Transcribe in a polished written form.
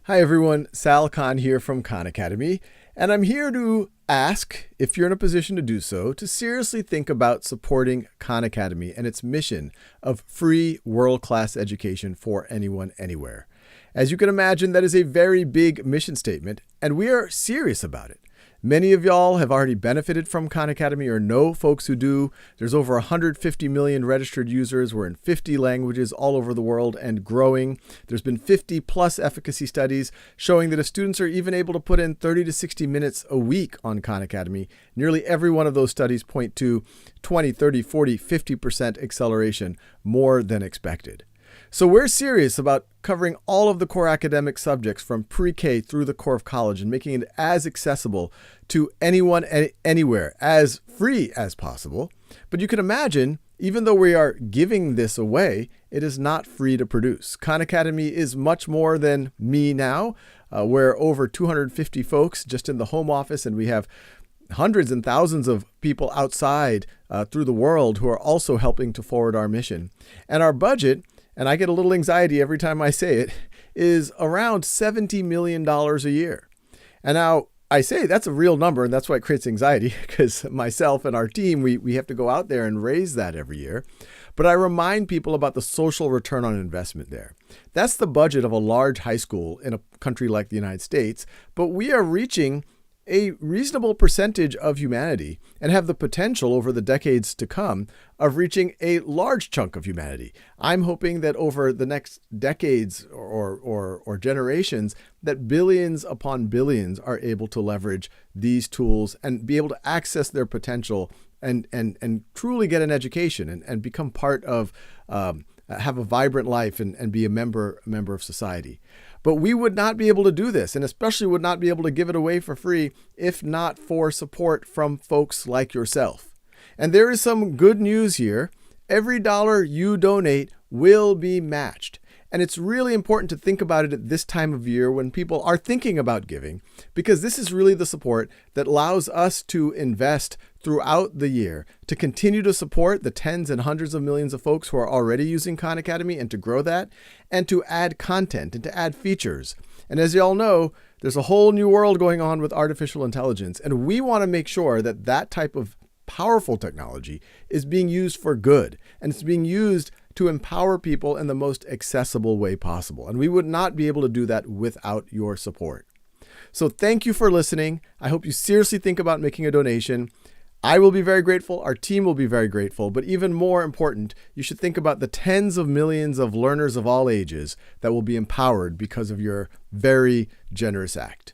Hi everyone, Sal Khan here from Khan Academy, and I'm here to ask, if you're in a position to do so, to seriously think about supporting Khan Academy and its mission of free world-class education for anyone, anywhere. As you can imagine, that is a very big mission statement, and we are serious about it. Many of y'all have already benefited from Khan Academy or know folks who do. There's over 150 million registered users. We're in 50 languages all over the world and growing. There's been 50 plus efficacy studies showing that if students are even able to put in 30 to 60 minutes a week on Khan Academy, nearly every one of those studies point to 20, 30, 40, 50% acceleration, more than expected. So we're serious about covering all of the core academic subjects from pre-K through the core of college and making it as accessible to anyone, anywhere, as free as possible. But you can imagine, even though we are giving this away, it is not free to produce. Khan Academy is much more than me now. We're over 250 folks just in the home office, and we have hundreds and thousands of people outside through the world who are also helping to forward our mission. And our budget, and I get a little anxiety every time I say it, is around $70 million a year. And now I say that's a real number, and that's why it creates anxiety, because myself and our team, we have to go out there and raise that every year. But I remind people about the social return on investment there. That's the budget of a large high school in a country like the United States, but we are reaching a reasonable percentage of humanity and have the potential over the decades to come of reaching a large chunk of humanity. I'm hoping that over the next decades or generations, that billions upon billions are able to leverage these tools and be able to access their potential and truly get an education and become part of, have a vibrant life and be a member of society. But we would not be able to do this, and especially would not be able to give it away for free if not for support from folks like yourself. And there is some good news here. Every dollar you donate will be matched. And it's really important to think about it at this time of year when people are thinking about giving, because this is really the support that allows us to invest throughout the year to continue to support the tens and hundreds of millions of folks who are already using Khan Academy and to grow that, and to add content and to add features. And as you all know, there's a whole new world going on with artificial intelligence, and we want to make sure that that type of powerful technology is being used for good, and it's being used to empower people in the most accessible way possible. And we would not be able to do that without your support. So thank you for listening. I hope you seriously think about making a donation. I will be very grateful. Our team will be very grateful. But even more important, you should think about the tens of millions of learners of all ages that will be empowered because of your very generous act.